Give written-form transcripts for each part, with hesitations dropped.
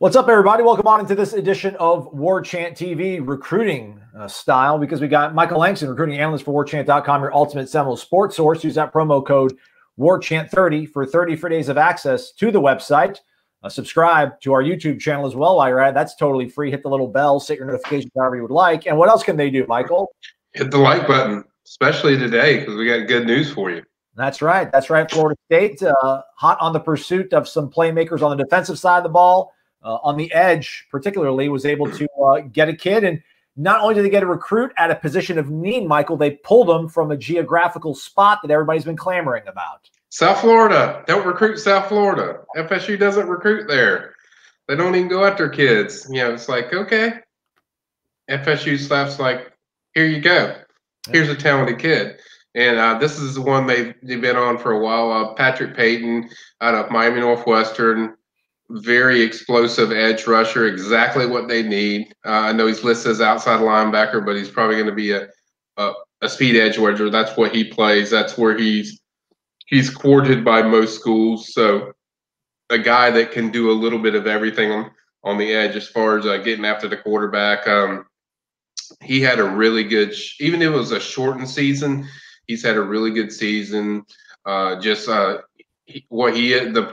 What's up, everybody? Welcome on into this edition of Warchant TV recruiting style, because we got Michael Langston, recruiting analyst for Warchant.com, your ultimate Seminoles sports source. Use that promo code Warchant30 for 30 free days of access to the website. Subscribe to our YouTube channel as well while you're at it. That's totally free. Hit the little bell, set your notifications however you would like. And what else can they do, Michael? Hit the like button, especially today, because we got good news for you. That's right. That's right. Florida State, hot on the pursuit of some playmakers on the defensive side of the ball. On the edge, particularly, was able to get a kid. And not only did they get a recruit at a position of need, Michael, they pulled him from a geographical spot that everybody's been clamoring about. South Florida. Don't recruit South Florida. FSU doesn't recruit there. They don't even go after kids. You know, it's like, okay. FSU slaps like, here you go. Here's a talented kid. And this is the one they've been on for a while. Patrick Payton out of Miami Northwestern. Very explosive edge rusher, exactly what they need. I know he's listed as outside linebacker, but he's probably going to be a speed edge rusher. That's what he plays. That's where he's courted by most schools. So a guy that can do a little bit of everything on the edge as far as getting after the quarterback. He had a really good, even if it was a shortened season, he's had a really good season. The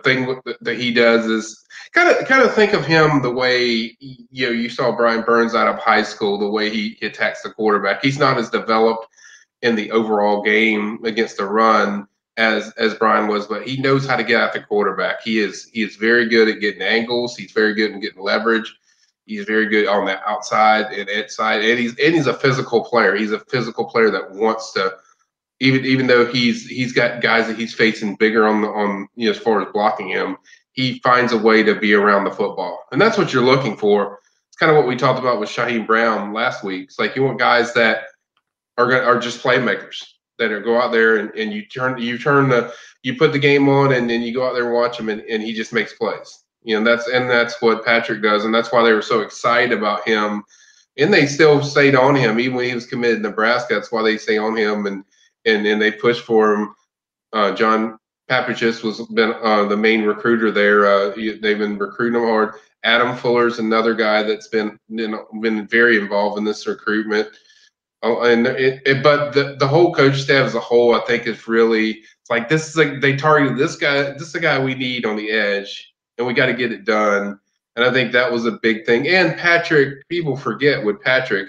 thing that he does is kind of think of him the way you saw Brian Burns out of high school, the way he attacks the quarterback. He's not as developed in the overall game against the run as Brian was, but he knows how to get at the quarterback. He is very good at getting angles. He's very good at getting leverage. He's very good on the outside and inside, and he's a physical player. He's a physical player that wants to. Even though he's got guys that he's facing bigger on as far as blocking him, he finds a way to be around the football, and that's what you're looking for. It's kind of what we talked about with Shaheem Brown last week. It's like you want guys that are just playmakers that are go out there and you put the game on and then you go out there and watch him and he just makes plays. That's what Patrick does, and that's why they were so excited about him, and they still stayed on him even when he was committed to Nebraska. That's why they stay on him and they pushed for him. John Papachis was been the main recruiter there. They've been recruiting him hard. Adam Fuller's another guy that's been very involved in this recruitment. But the whole coach staff as a whole, I think, is really it's like this is like they targeted this guy. This is the guy we need on the edge, and we got to get it done. And I think that was a big thing. And Patrick, people forget with Patrick.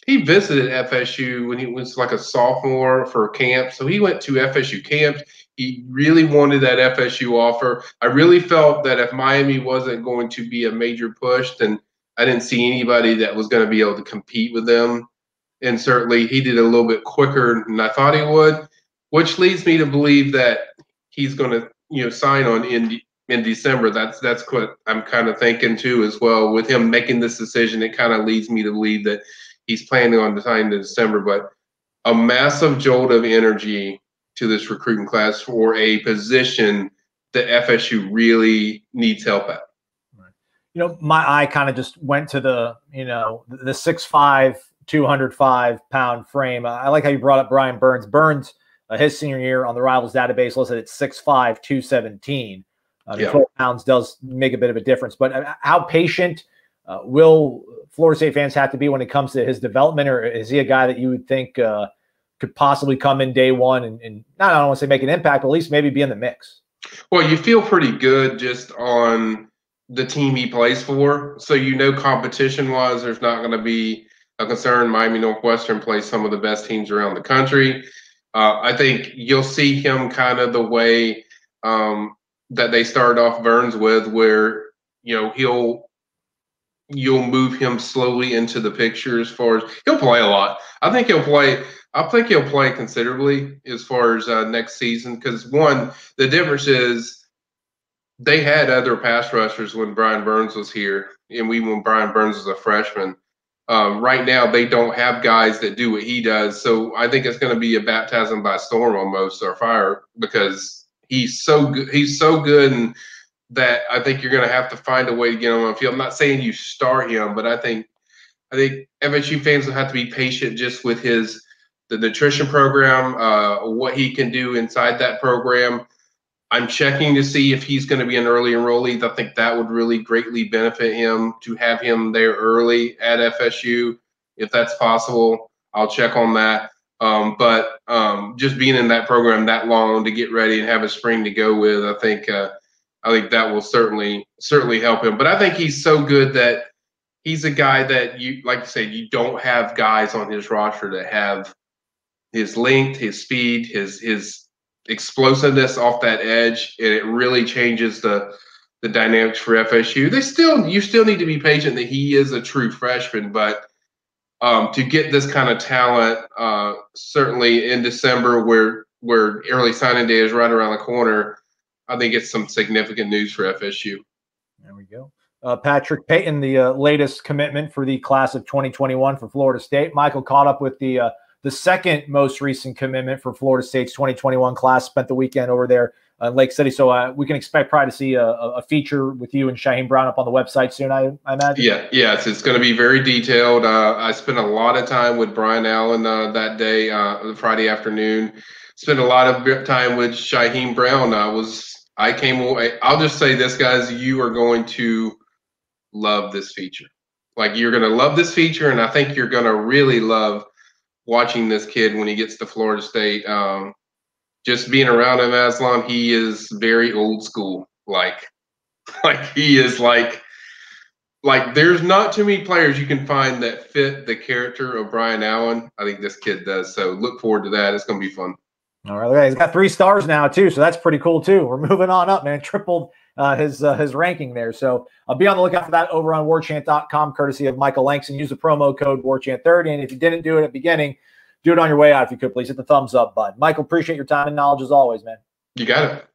He visited FSU when he was like a sophomore for camp. So he went to FSU camps. He really wanted that FSU offer. I really felt that if Miami wasn't going to be a major push, then I didn't see anybody that was going to be able to compete with them. And certainly he did a little bit quicker than I thought he would, which leads me to believe that he's going to sign on in December. That's what I'm kind of thinking too as well. With him making this decision, it kind of leads me to believe that he's planning on signing in December, but a massive jolt of energy to this recruiting class for a position that FSU really needs help at. Right. My eye kind of just went to the 6'5", 205-pound frame. I like how you brought up Brian Burns. Burns, his senior year on the Rivals database, listed at 6'5", 217. 12 pounds does make a bit of a difference, but how patient will Florida State fans have to be when it comes to his development, or is he a guy that you would think could possibly come in day one and I don't want to say make an impact, but at least maybe be in the mix? Well, you feel pretty good just on the team he plays for. So competition-wise, there's not going to be a concern. Miami Northwestern plays some of the best teams around the country. I think you'll see him kind of the way that they started off Burns with, where you'll move him slowly into the picture. As far as he'll play a lot, I think he'll play considerably as far as next season. Because the difference is they had other pass rushers when Brian Burns was here, and when Brian Burns was a freshman. Right now, they don't have guys that do what he does. So I think it's going to be a baptism by storm almost, or fire, because he's so good. He's so good, and that I think you're going to have to find a way to get him on the field. I'm not saying you start him, but I think FSU fans will have to be patient just with the nutrition program, what he can do inside that program. I'm checking to see if he's going to be an early enrollee. I think that would really greatly benefit him to have him there early at FSU, if that's possible. I'll check on that. But just being in that program that long to get ready and have a spring to go with, I think that will certainly help him. But I think he's so good that he's a guy that you, like you said, you don't have guys on his roster that have his length, his speed, his explosiveness off that edge, and it really changes the dynamics for FSU. You still need to be patient that he is a true freshman, but to get this kind of talent, certainly in December, where early signing day is right around the corner, I think it's some significant news for FSU. There we go. Patrick Payton, the latest commitment for the class of 2021 for Florida State. Michael caught up with the second most recent commitment for Florida State's 2021 class, spent the weekend over there in Lake City. So we can expect probably to see a feature with you and Shaheem Brown up on the website soon, I imagine. Yeah, it's going to be very detailed. I spent a lot of time with Brian Allen that day, Friday afternoon. Spent a lot of time with Shaheem Brown. I'll just say this, guys, you are going to love this feature. Like, you're going to love this feature, and I think you're going to really love watching this kid when he gets to Florida State. Just being around him, Aslan, he is very old school. Like he is like there's not too many players you can find that fit the character of Brian Allen. I think this kid does. So look forward to that. It's going to be fun. All right, he's got 3 stars now too, so that's pretty cool too. We're moving on up, man. Tripled his ranking there. So I'll be on the lookout for that over on warchant.com, courtesy of Michael Langston. Use the promo code Warchant30, and if you didn't do it at the beginning, do it on your way out if you could. Please hit the thumbs up button. Michael, appreciate your time and knowledge as always, man. You got it.